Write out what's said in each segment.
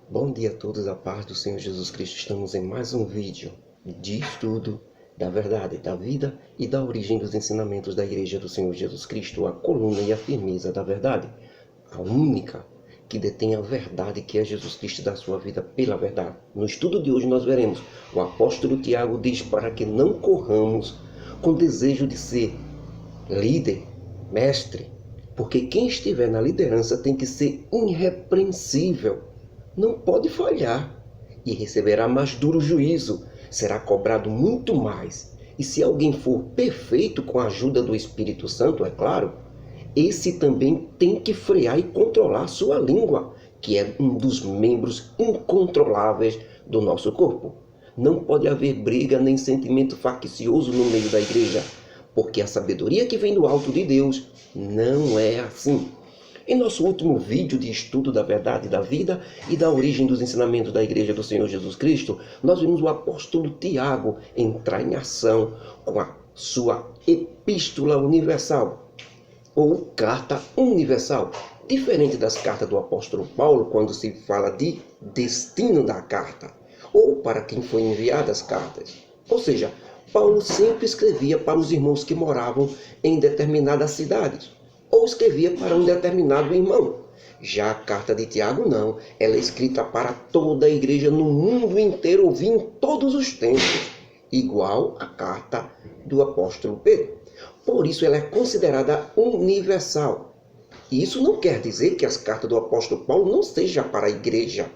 Bom dia a todos, a paz do Senhor Jesus Cristo. Estamos em mais um vídeo de estudo da verdade, da vida e da origem dos ensinamentos da Igreja do Senhor Jesus Cristo, a coluna e a firmeza da verdade, a única que detém a verdade, que é Jesus Cristo, da sua vida pela verdade. No estudo de hoje nós veremos, o apóstolo Tiago diz para que não corramos com desejo de ser líder, mestre, porque quem estiver na liderança tem que ser irrepreensível, não pode falhar, e receberá mais duro juízo, será cobrado muito mais. E se alguém for perfeito com a ajuda do Espírito Santo, é claro, esse também tem que frear e controlar sua língua, que é um dos membros incontroláveis do nosso corpo. Não pode haver briga nem sentimento faccioso no meio da igreja, porque a sabedoria que vem do alto de Deus não é assim. Em nosso último vídeo de estudo da verdade da vida e da origem dos ensinamentos da Igreja do Senhor Jesus Cristo, nós vimos o apóstolo Tiago entrar em ação com a sua epístola universal, ou carta universal. Diferente das cartas do apóstolo Paulo, quando se fala de destino da carta, ou para quem foi enviada as cartas. Ou seja, Paulo sempre escrevia para os irmãos que moravam em determinadas cidades, ou escrevia para um determinado irmão. Já a carta de Tiago não, ela é escrita para toda a igreja no mundo inteiro, ouvir em todos os tempos, igual a carta do apóstolo Pedro. Por isso ela é considerada universal. E isso não quer dizer que as cartas do apóstolo Paulo não sejam para a igreja,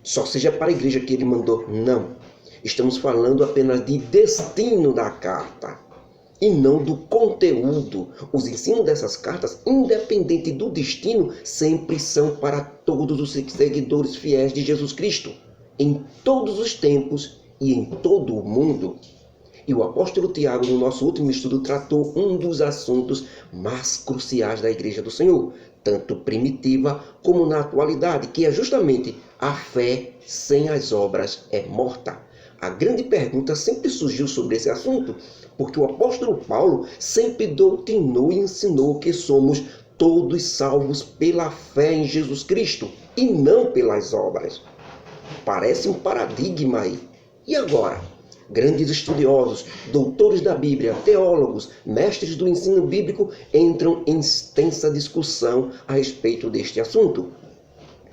só seja para a igreja que ele mandou. Não. Estamos falando apenas de destino da carta e não do conteúdo. Os ensinos dessas cartas, independente do destino, sempre são para todos os seguidores fiéis de Jesus Cristo, em todos os tempos e em todo o mundo. E o apóstolo Tiago, no nosso último estudo, tratou um dos assuntos mais cruciais da Igreja do Senhor, tanto primitiva como na atualidade, que é justamente a fé sem as obras é morta. A grande pergunta sempre surgiu sobre esse assunto, porque o apóstolo Paulo sempre doutrinou e ensinou que somos todos salvos pela fé em Jesus Cristo e não pelas obras. Parece um paradigma aí. E agora? Grandes estudiosos, doutores da Bíblia, teólogos, mestres do ensino bíblico entram em extensa discussão a respeito deste assunto.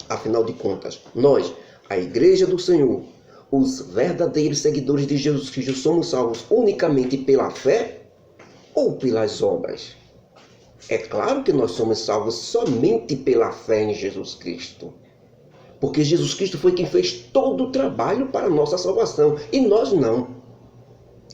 Afinal de contas, nós, a Igreja do Senhor, os verdadeiros seguidores de Jesus Cristo, somos salvos unicamente pela fé ou pelas obras? É claro que nós somos salvos somente pela fé em Jesus Cristo, porque Jesus Cristo foi quem fez todo o trabalho para a nossa salvação, e nós não.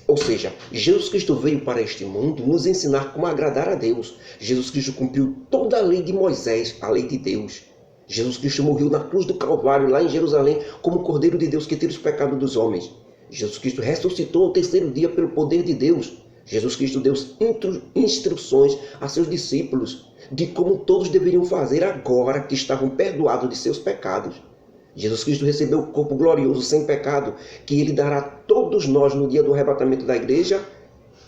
Ou seja, Jesus Cristo veio para este mundo nos ensinar como agradar a Deus. Jesus Cristo cumpriu toda a lei de Moisés, a lei de Deus. Jesus Cristo morreu na cruz do Calvário, lá em Jerusalém, como o Cordeiro de Deus que tira os pecados dos homens. Jesus Cristo ressuscitou ao terceiro dia pelo poder de Deus. Jesus Cristo deu instruções a seus discípulos de como todos deveriam fazer agora que estavam perdoados de seus pecados. Jesus Cristo recebeu o corpo glorioso sem pecado, que ele dará a todos nós no dia do arrebatamento da igreja.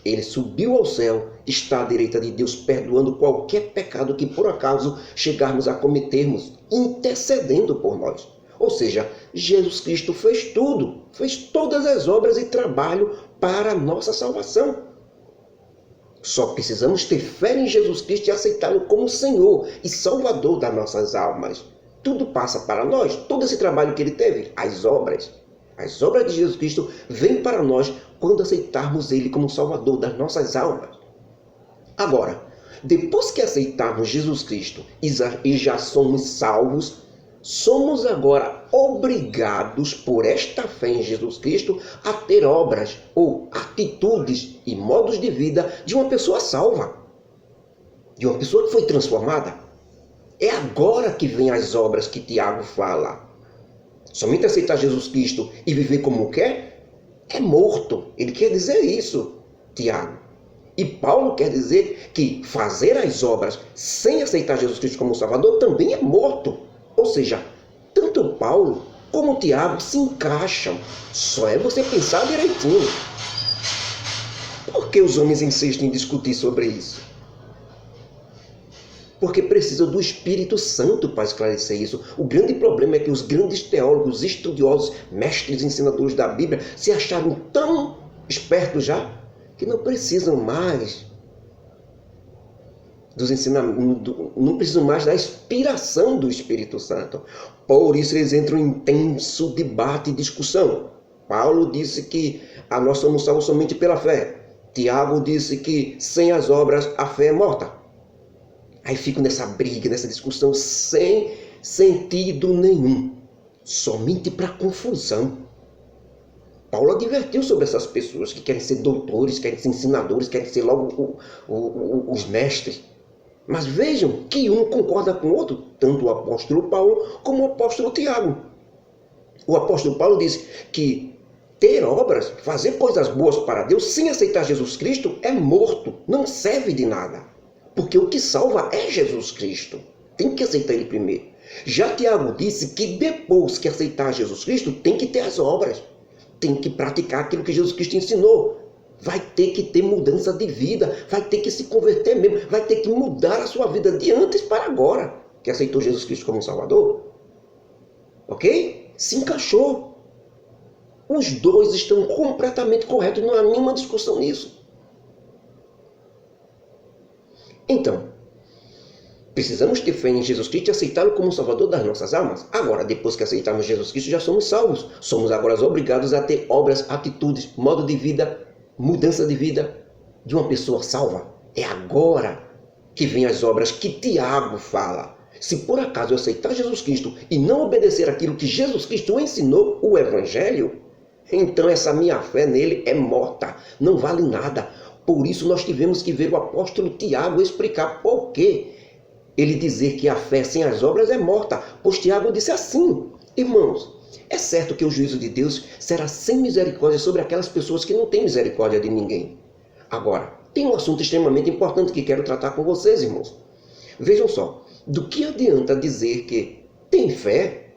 Ele subiu ao céu, está à direita de Deus, perdoando qualquer pecado que por acaso chegarmos a cometermos, intercedendo por nós. Ou seja, Jesus Cristo fez tudo, fez todas as obras e trabalho para a nossa salvação. Só precisamos ter fé em Jesus Cristo e aceitá-lo como Senhor e Salvador das nossas almas. Tudo passa para nós, todo esse trabalho que ele teve, as obras de Jesus Cristo vêm para nós quando aceitarmos ele como Salvador das nossas almas. Agora, depois que aceitarmos Jesus Cristo e já somos salvos, somos agora obrigados, por esta fé em Jesus Cristo, a ter obras ou atitudes e modos de vida de uma pessoa salva, de uma pessoa que foi transformada. É agora que vem as obras que Tiago fala. Somente aceitar Jesus Cristo e viver como quer é morto. Ele quer dizer isso, Tiago. E Paulo quer dizer que fazer as obras sem aceitar Jesus Cristo como Salvador também é morto. Ou seja, tanto Paulo como Tiago se encaixam. Só é você pensar direitinho. Por que os homens insistem em discutir sobre isso? Porque precisa do Espírito Santo para esclarecer isso. O grande problema é que os grandes teólogos, estudiosos, mestres, ensinadores da Bíblia se acharam tão espertos já que não precisam mais dos ensinamentos, não precisam mais da inspiração do Espírito Santo. Por isso eles entram em intenso debate e discussão. Paulo disse que nós somos salvos somente pela fé. Tiago disse que sem as obras a fé é morta. Aí ficam nessa briga, nessa discussão sem sentido nenhum. Somente para confusão. Paulo advertiu sobre essas pessoas que querem ser doutores, querem ser ensinadores, querem ser logo os mestres. Mas vejam que um concorda com o outro, tanto o apóstolo Paulo como o apóstolo Tiago. O apóstolo Paulo diz que ter obras, fazer coisas boas para Deus sem aceitar Jesus Cristo é morto, não serve de nada. Porque o que salva é Jesus Cristo. Tem que aceitar Ele primeiro. Já Tiago disse que depois que aceitar Jesus Cristo, tem que ter as obras. Tem que praticar aquilo que Jesus Cristo ensinou. Vai ter que ter mudança de vida. Vai ter que se converter mesmo. Vai ter que mudar a sua vida de antes para agora. Que aceitou Jesus Cristo como Salvador. Ok? Se encaixou. Os dois estão completamente corretos. Não há nenhuma discussão nisso. Então, precisamos ter fé em Jesus Cristo e aceitá-lo como Salvador das nossas almas. Agora, depois que aceitarmos Jesus Cristo, já somos salvos. Somos agora obrigados a ter obras, atitudes, modo de vida, mudança de vida de uma pessoa salva. É agora que vem as obras que Tiago fala. Se por acaso eu aceitar Jesus Cristo e não obedecer aquilo que Jesus Cristo ensinou, o Evangelho, então essa minha fé nele é morta, não vale nada. Por isso nós tivemos que ver o apóstolo Tiago explicar por quê ele dizer que a fé sem as obras é morta. Pois Tiago disse assim: irmãos, é certo que o juízo de Deus será sem misericórdia sobre aquelas pessoas que não têm misericórdia de ninguém. Agora, tem um assunto extremamente importante que quero tratar com vocês, irmãos. Vejam só, do que adianta dizer que tem fé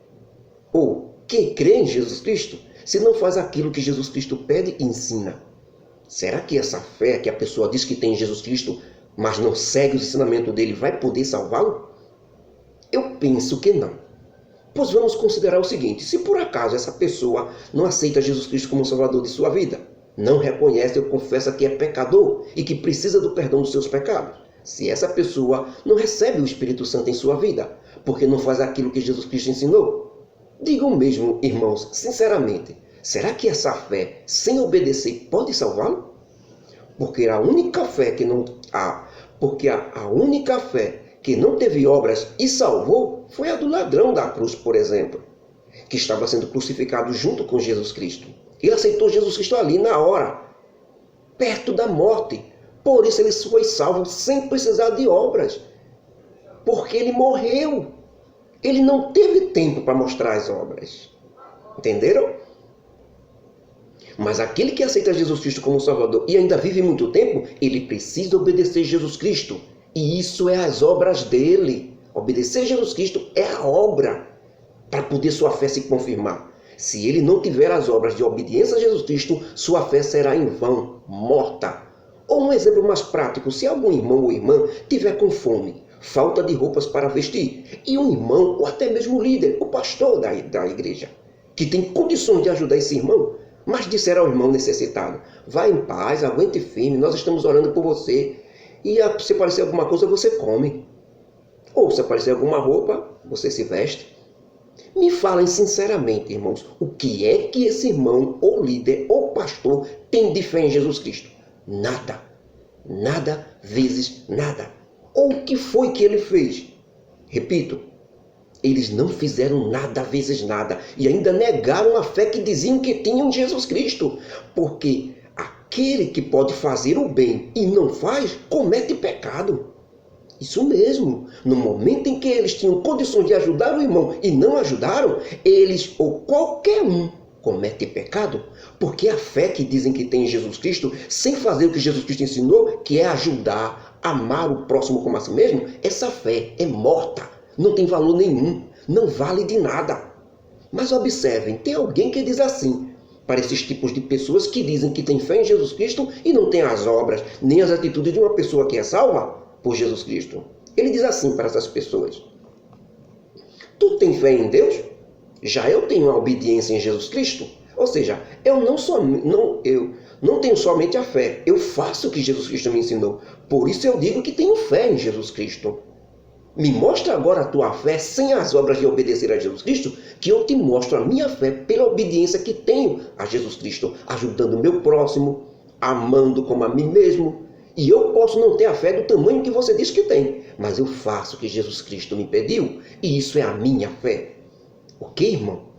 ou que crê em Jesus Cristo se não faz aquilo que Jesus Cristo pede e ensina? Será que essa fé que a pessoa diz que tem em Jesus Cristo, mas não segue o ensinamento dele, vai poder salvá-lo? Eu penso que não. Pois vamos considerar o seguinte: se por acaso essa pessoa não aceita Jesus Cristo como Salvador de sua vida, não reconhece ou confessa que é pecador e que precisa do perdão dos seus pecados, se essa pessoa não recebe o Espírito Santo em sua vida, porque não faz aquilo que Jesus Cristo ensinou, digam mesmo, irmãos, sinceramente, será que essa fé, sem obedecer, pode salvá-lo? Porque a única fé que não teve obras e salvou foi a do ladrão da cruz, por exemplo, que estava sendo crucificado junto com Jesus Cristo. Ele aceitou Jesus Cristo ali na hora, perto da morte. Por isso ele foi salvo sem precisar de obras, porque ele morreu. Ele não teve tempo para mostrar as obras. Entenderam? Mas aquele que aceita Jesus Cristo como Salvador e ainda vive muito tempo, ele precisa obedecer Jesus Cristo. E isso é as obras dele. Obedecer Jesus Cristo é a obra para poder sua fé se confirmar. Se ele não tiver as obras de obediência a Jesus Cristo, sua fé será em vão, morta. Ou um exemplo mais prático: se algum irmão ou irmã tiver com fome, falta de roupas para vestir, e um irmão ou até mesmo o líder, o pastor da igreja, que tem condições de ajudar esse irmão, mas disser ao irmão necessitado: vá em paz, aguente firme, nós estamos orando por você, e se aparecer alguma coisa você come, ou se aparecer alguma roupa você se veste. Me falem sinceramente, irmãos, o que é que esse irmão ou líder ou pastor tem de fé em Jesus Cristo? Nada. Nada vezes nada. Ou o que foi que ele fez? Repito, eles não fizeram nada vezes nada e ainda negaram a fé que diziam que tinham em Jesus Cristo. Porque aquele que pode fazer o bem e não faz, comete pecado. Isso mesmo. No momento em que eles tinham condições de ajudar o irmão e não ajudaram, eles ou qualquer um comete pecado, porque a fé que dizem que tem em Jesus Cristo, sem fazer o que Jesus Cristo ensinou, que é ajudar, amar o próximo como a si mesmo, essa fé é morta, não tem valor nenhum, não vale de nada. Mas observem, tem alguém que diz assim, para esses tipos de pessoas que dizem que tem fé em Jesus Cristo e não tem as obras, nem as atitudes de uma pessoa que é salva por Jesus Cristo. Ele diz assim para essas pessoas: tu tem fé em Deus? Já eu tenho a obediência em Jesus Cristo. Ou seja, eu não tenho somente a fé, eu faço o que Jesus Cristo me ensinou. Por isso eu digo que tenho fé em Jesus Cristo. Me mostra agora a tua fé sem as obras de obedecer a Jesus Cristo, que eu te mostro a minha fé pela obediência que tenho a Jesus Cristo, ajudando o meu próximo, amando como a mim mesmo. E eu posso não ter a fé do tamanho que você diz que tem, mas eu faço o que Jesus Cristo me pediu, e isso é a minha fé. Ok, irmão?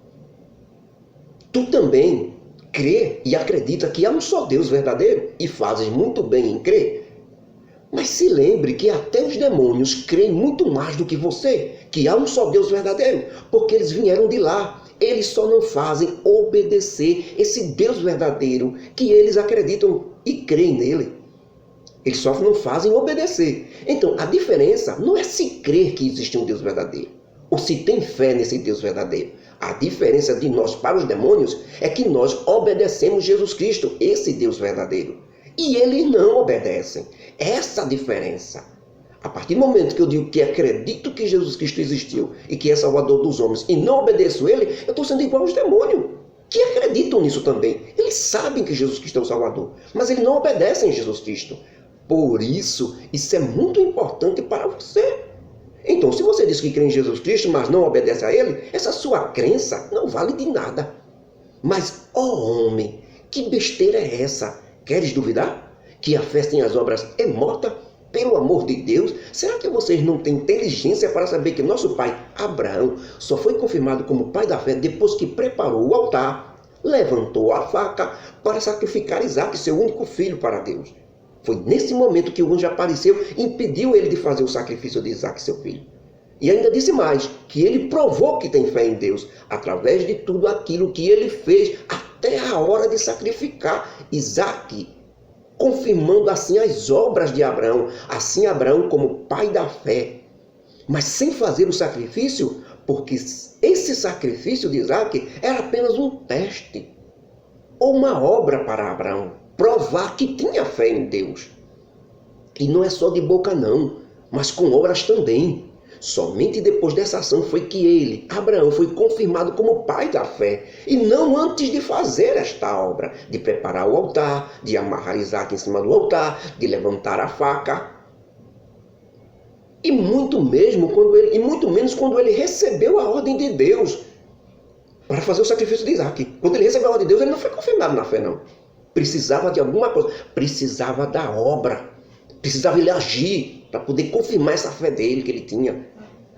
Tu também crê e acredita que há um só Deus verdadeiro, e fazes muito bem em crer. Mas se lembre que até os demônios creem muito mais do que você, que há um só Deus verdadeiro, porque eles vieram de lá. Eles só não fazem obedecer esse Deus verdadeiro que eles acreditam e creem nele. Eles só não fazem obedecer. Então, a diferença não é se crer que existe um Deus verdadeiro, ou se tem fé nesse Deus verdadeiro. A diferença de nós para os demônios é que nós obedecemos Jesus Cristo, esse Deus verdadeiro. E eles não obedecem. Essa a diferença. A partir do momento que eu digo que acredito que Jesus Cristo existiu e que é Salvador dos homens e não obedeço ele, eu estou sendo igual aos demônios, que acreditam nisso também. Eles sabem que Jesus Cristo é o Salvador, mas eles não obedecem a Jesus Cristo. Por isso é muito importante para você. Então, se você diz que crê em Jesus Cristo, mas não obedece a ele, essa sua crença não vale de nada. Mas, ó homem, que besteira é essa? Queres duvidar? Que a fé sem as obras é morta? Pelo amor de Deus, será que vocês não têm inteligência para saber que nosso pai Abraão só foi confirmado como pai da fé depois que preparou o altar, levantou a faca para sacrificar Isaque, seu único filho, para Deus? Foi nesse momento que o anjo apareceu e impediu ele de fazer o sacrifício de Isaque, seu filho. E ainda disse mais, que ele provou que tem fé em Deus, através de tudo aquilo que ele fez, até a hora de sacrificar Isaque, confirmando assim as obras de Abraão, assim Abraão como pai da fé, mas sem fazer o sacrifício, porque esse sacrifício de Isaque era apenas um teste, ou uma obra para Abraão, provar que tinha fé em Deus. E não é só de boca não, mas com obras também. Somente depois dessa ação foi que ele, Abraão, foi confirmado como pai da fé, e não antes de fazer esta obra, de preparar o altar, de amarrar Isaque em cima do altar, de levantar a faca. E muito menos quando ele recebeu a ordem de Deus para fazer o sacrifício de Isaque. Quando ele recebeu a ordem de Deus, ele não foi confirmado na fé, não. Precisava de alguma coisa, precisava da obra, precisava ele agir para poder confirmar essa fé dele que ele tinha.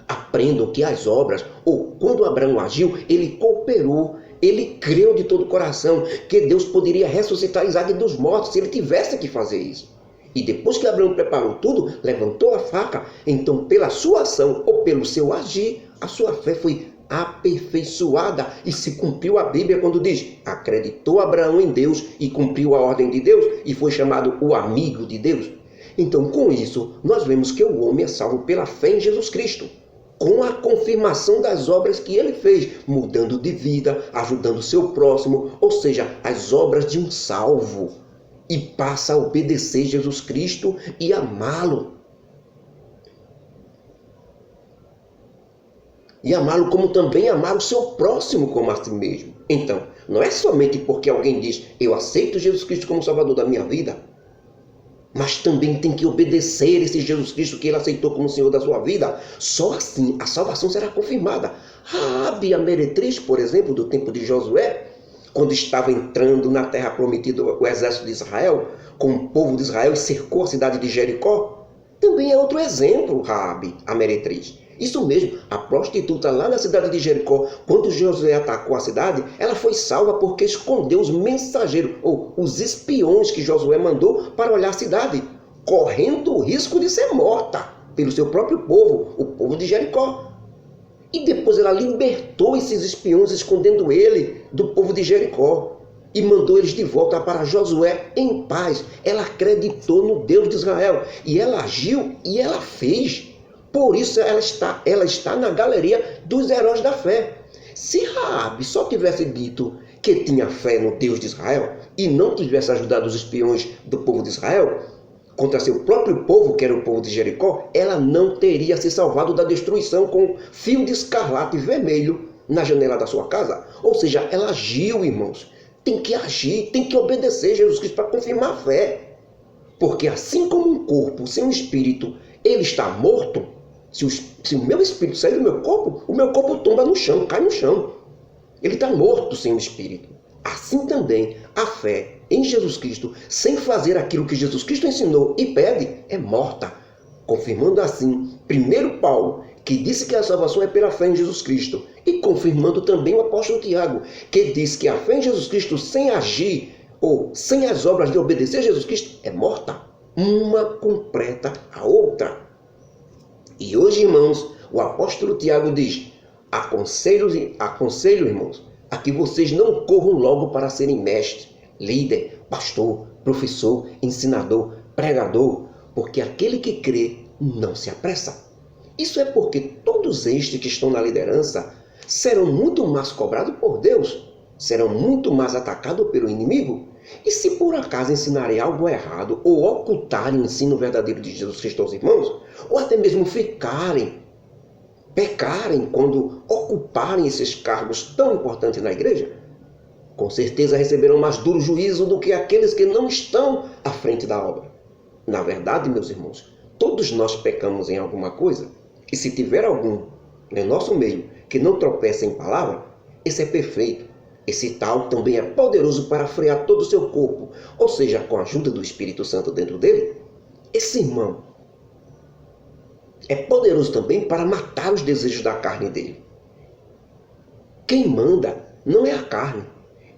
Aprendam que as obras, ou quando Abraão agiu, ele cooperou, ele creu de todo o coração que Deus poderia ressuscitar Isaque dos mortos se ele tivesse que fazer isso. E depois que Abraão preparou tudo, levantou a faca, então pela sua ação ou pelo seu agir, a sua fé foi aperfeiçoada e se cumpriu a Bíblia quando diz: acreditou Abraão em Deus e cumpriu a ordem de Deus e foi chamado o amigo de Deus. Então, com isso, nós vemos que o homem é salvo pela fé em Jesus Cristo, com a confirmação das obras que ele fez, mudando de vida, ajudando o seu próximo, ou seja, as obras de um salvo, e passa a obedecer Jesus Cristo e amá-lo. E amá-lo como também amar o seu próximo como a si mesmo. Então, não é somente porque alguém diz: eu aceito Jesus Cristo como Salvador da minha vida, mas também tem que obedecer esse Jesus Cristo que ele aceitou como Senhor da sua vida. Só assim a salvação será confirmada. Raabe, a meretriz, por exemplo, do tempo de Josué, quando estava entrando na terra prometida o exército de Israel, com o povo de Israel, e cercou a cidade de Jericó, também é outro exemplo, Raabe, a meretriz. Isso mesmo, a prostituta lá na cidade de Jericó, quando Josué atacou a cidade, ela foi salva porque escondeu os mensageiros, ou os espiões que Josué mandou para olhar a cidade, correndo o risco de ser morta pelo seu próprio povo, o povo de Jericó. E depois ela libertou esses espiões, escondendo ele do povo de Jericó, e mandou eles de volta para Josué em paz. Ela acreditou no Deus de Israel, e ela agiu e ela fez. Por isso ela está na galeria dos heróis da fé. Se Raabe só tivesse dito que tinha fé no Deus de Israel e não tivesse ajudado os espiões do povo de Israel, contra seu próprio povo, que era o povo de Jericó, ela não teria se salvado da destruição com fio de escarlate vermelho na janela da sua casa. Ou seja, ela agiu, irmãos. Tem que agir, tem que obedecer Jesus Cristo para confirmar a fé. Porque assim como um corpo sem um espírito, ele está morto. Se o meu espírito sair do meu corpo, o meu corpo tomba no chão, cai no chão. Ele está morto sem o espírito. Assim também, a fé em Jesus Cristo, sem fazer aquilo que Jesus Cristo ensinou e pede, é morta. Confirmando assim, primeiro Paulo, que disse que a salvação é pela fé em Jesus Cristo, e confirmando também o apóstolo Tiago, que diz que a fé em Jesus Cristo sem agir, ou sem as obras de obedecer a Jesus Cristo, é morta. Uma completa a outra. E hoje, irmãos, o apóstolo Tiago diz: aconselho, irmãos, a que vocês não corram logo para serem mestres, líder, pastor, professor, ensinador, pregador, porque aquele que crê não se apressa. Isso é porque todos estes que estão na liderança serão muito mais cobrados por Deus, serão muito mais atacados pelo inimigo. E se por acaso ensinarem algo errado, ou ocultarem o ensino verdadeiro de Jesus Cristo aos irmãos, ou até mesmo pecarem quando ocuparem esses cargos tão importantes na igreja, com certeza receberão mais duro juízo do que aqueles que não estão à frente da obra. Na verdade, meus irmãos, todos nós pecamos em alguma coisa, e se tiver algum no nosso meio que não tropeça em palavra, esse é perfeito. Esse tal também é poderoso para frear todo o seu corpo, ou seja, com a ajuda do Espírito Santo dentro dele. Esse irmão é poderoso também para matar os desejos da carne dele. Quem manda não é a carne.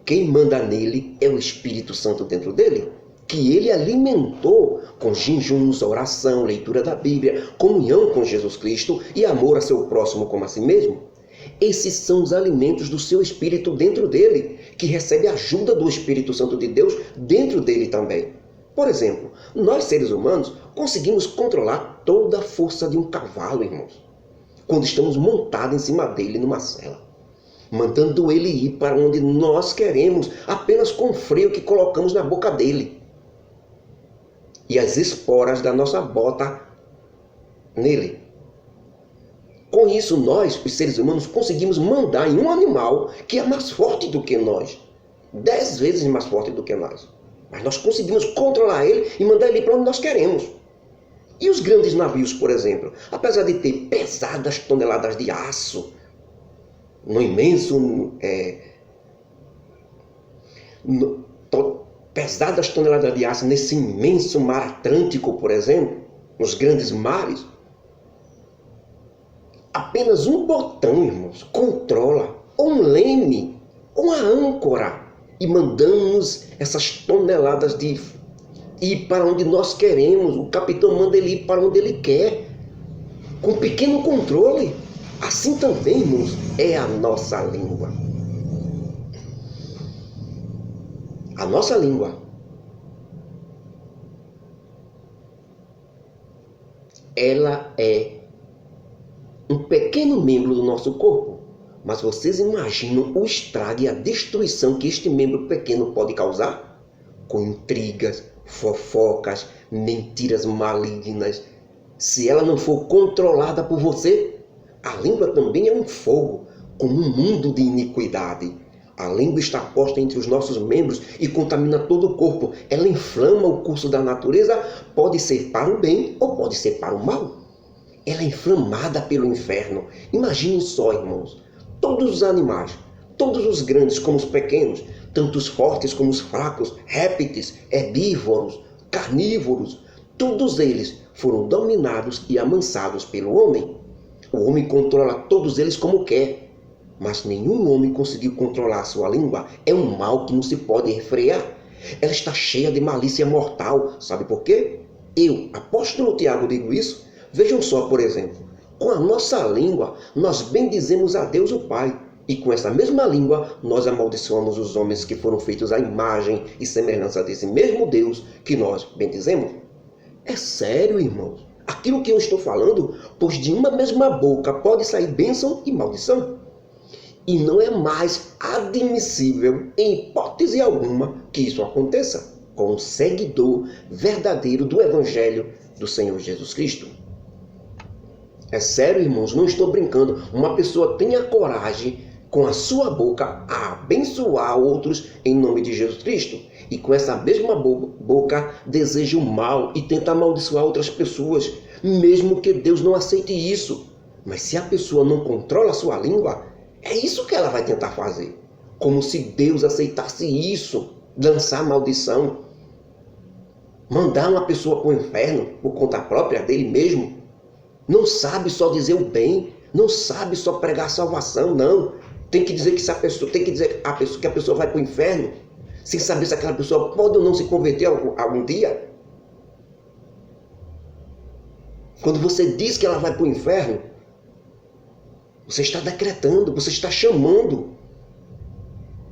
Quem manda nele é o Espírito Santo dentro dele, que ele alimentou com jejuns, oração, leitura da Bíblia, comunhão com Jesus Cristo e amor a seu próximo como a si mesmo. Esses são os alimentos do seu espírito dentro dele, que recebe a ajuda do Espírito Santo de Deus dentro dele também. Por exemplo, nós seres humanos conseguimos controlar toda a força de um cavalo, irmãos, quando estamos montados em cima dele numa sela, mandando ele ir para onde nós queremos, apenas com o freio que colocamos na boca dele e as esporas da nossa bota nele. Com isso, nós, os seres humanos, conseguimos mandar em um animal que é mais forte do que nós. 10 vezes mais forte do que nós. Mas nós conseguimos controlar ele e mandar ele para onde nós queremos. E os grandes navios, por exemplo, apesar de ter pesadas toneladas de aço, pesadas toneladas de aço nesse imenso mar Atlântico, por exemplo, nos grandes mares, apenas um botão, irmãos, controla, ou um leme, ou uma âncora, e mandamos essas toneladas de ir para onde nós queremos. O capitão manda ele ir para onde ele quer, com pequeno controle. Assim também, irmãos, é a nossa língua. A nossa língua, ela é um pequeno membro do nosso corpo, mas vocês imaginam o estrago e a destruição que este membro pequeno pode causar? Com intrigas, fofocas, mentiras malignas. Se ela não for controlada por você, a língua também é um fogo, como um mundo de iniquidade. A língua está posta entre os nossos membros e contamina todo o corpo. Ela inflama o curso da natureza, pode ser para o bem ou pode ser para o mal. Ela é inflamada pelo inferno. Imaginem só, irmãos, todos os animais, todos os grandes como os pequenos, tanto os fortes como os fracos, répteis, herbívoros, carnívoros, todos eles foram dominados e amansados pelo homem. O homem controla todos eles como quer, mas nenhum homem conseguiu controlar a sua língua. É um mal que não se pode refrear. Ela está cheia de malícia mortal. Sabe por quê? Eu, apóstolo Tiago, digo isso. Vejam só, por exemplo, com a nossa língua nós bendizemos a Deus o Pai, e com essa mesma língua nós amaldiçoamos os homens que foram feitos à imagem e semelhança desse mesmo Deus que nós bendizemos. É sério, irmãos, aquilo que eu estou falando, pois de uma mesma boca pode sair bênção e maldição. E não é mais admissível, em hipótese alguma, que isso aconteça. com um seguidor verdadeiro do Evangelho do Senhor Jesus Cristo. É sério, irmãos, não estou brincando. Uma pessoa tenha coragem com a sua boca a abençoar outros em nome de Jesus Cristo. E com essa mesma boca deseja o mal e tenta amaldiçoar outras pessoas, mesmo que Deus não aceite isso. Mas se a pessoa não controla a sua língua, é isso que ela vai tentar fazer. Como se Deus aceitasse isso, lançar maldição, mandar uma pessoa para o inferno por conta própria dele mesmo. Não sabe só dizer o bem, não sabe só pregar a salvação, não. Tem que dizer que a pessoa vai para o inferno, sem saber se aquela pessoa pode ou não se converter algum dia. Quando você diz que ela vai para o inferno, você está decretando, você está chamando.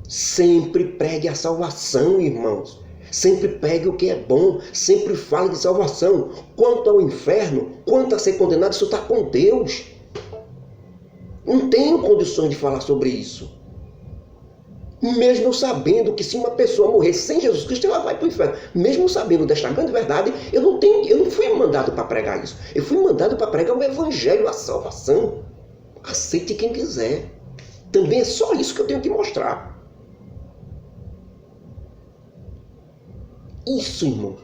Sempre pregue a salvação, irmãos. Sempre pregue o que é bom, sempre fale de salvação. Quanto ao inferno, quanto a ser condenado, isso está com Deus. Não tenho condições de falar sobre isso. Mesmo sabendo que se uma pessoa morrer sem Jesus Cristo, ela vai para o inferno. Mesmo sabendo desta grande verdade, eu não fui mandado para pregar isso. Eu fui mandado para pregar o Evangelho, a salvação. Aceite quem quiser. Também é só isso que eu tenho que mostrar. Isso, irmão,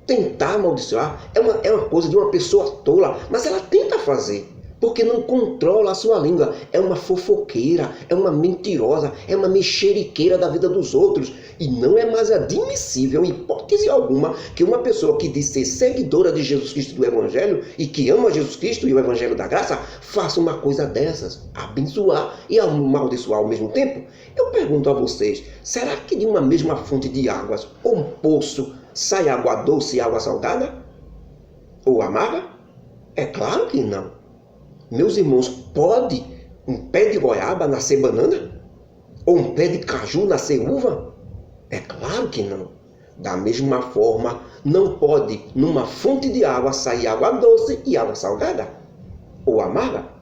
tentar amaldiçoar é uma coisa de uma pessoa tola, mas ela tenta fazer, porque não controla a sua língua. É uma fofoqueira, é uma mentirosa, é uma mexeriqueira da vida dos outros. E não é mais admissível, em hipótese alguma, que uma pessoa que diz ser seguidora de Jesus Cristo do Evangelho e que ama Jesus Cristo e o Evangelho da Graça, faça uma coisa dessas, abençoar e amaldiçoar ao mesmo tempo. Eu pergunto a vocês, será que de uma mesma fonte de águas, ou um poço, sai água doce e água salgada? Ou amarga? É claro que não. Meus irmãos, pode um pé de goiaba nascer banana? Ou um pé de caju nascer uva? É claro que não. Da mesma forma, não pode numa fonte de água sair água doce e água salgada ou amarga.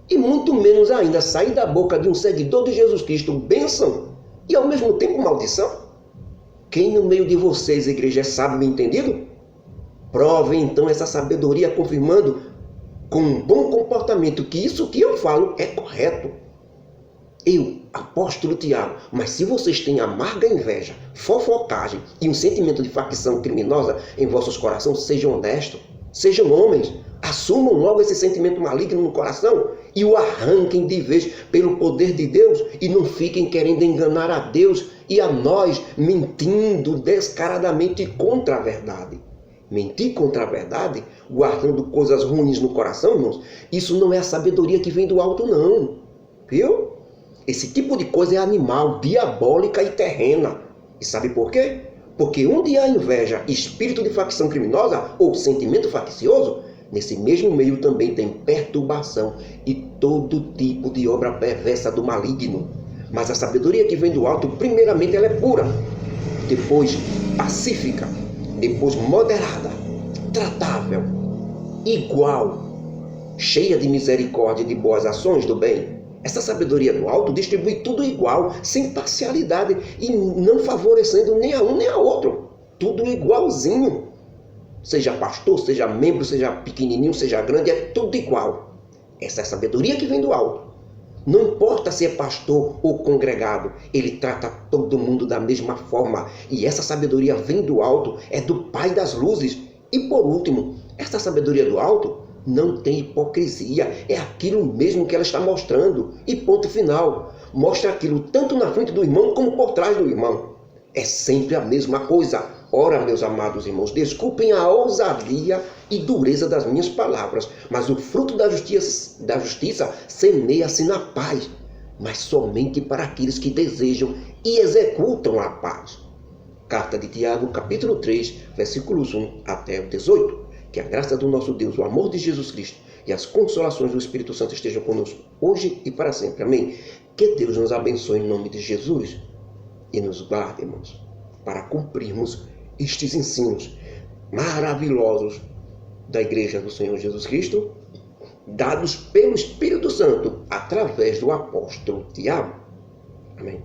E muito menos ainda sair da boca de um seguidor de Jesus Cristo bênção e ao mesmo tempo maldição. Quem no meio de vocês, igreja, é sábio e entendido? Prove então essa sabedoria confirmando com um bom comportamento que isso que eu falo é correto. Eu, apóstolo Tiago, mas se vocês têm amarga inveja, fofocagem e um sentimento de facção criminosa em vossos corações, sejam honestos, sejam homens, assumam logo esse sentimento maligno no coração e o arranquem de vez pelo poder de Deus e não fiquem querendo enganar a Deus e a nós, mentindo descaradamente contra a verdade. Mentir contra a verdade, guardando coisas ruins no coração, irmãos, isso não é a sabedoria que vem do alto, não. Viu? Esse tipo de coisa é animal, diabólica e terrena. E sabe por quê? Porque onde há inveja, espírito de facção criminosa ou sentimento faccioso, nesse mesmo meio também tem perturbação e todo tipo de obra perversa do maligno. Mas a sabedoria que vem do alto, primeiramente ela é pura, depois pacífica, depois moderada, tratável, igual, cheia de misericórdia e de boas ações do bem. Essa sabedoria do alto distribui tudo igual, sem parcialidade e não favorecendo nem a um nem a outro. Tudo igualzinho. Seja pastor, seja membro, seja pequenininho, seja grande, é tudo igual. Essa é a sabedoria que vem do alto. Não importa se é pastor ou congregado, ele trata todo mundo da mesma forma. E essa sabedoria vem do alto, é do Pai das luzes. E por último, essa sabedoria do alto não tem hipocrisia, é aquilo mesmo que ela está mostrando. E ponto final. Mostra aquilo tanto na frente do irmão como por trás do irmão. É sempre a mesma coisa. Ora, meus amados irmãos, desculpem a ousadia e dureza das minhas palavras, mas o fruto da justiça semeia-se na paz, mas somente para aqueles que desejam e executam a paz. Carta de Tiago, capítulo 3, versículos 1 até o 18. Que a graça do nosso Deus, o amor de Jesus Cristo e as consolações do Espírito Santo estejam conosco hoje e para sempre. Amém. Que Deus nos abençoe em nome de Jesus e nos guarde, irmãos, para cumprirmos estes ensinos maravilhosos da Igreja do Senhor Jesus Cristo, dados pelo Espírito Santo através do apóstolo Tiago. Amém.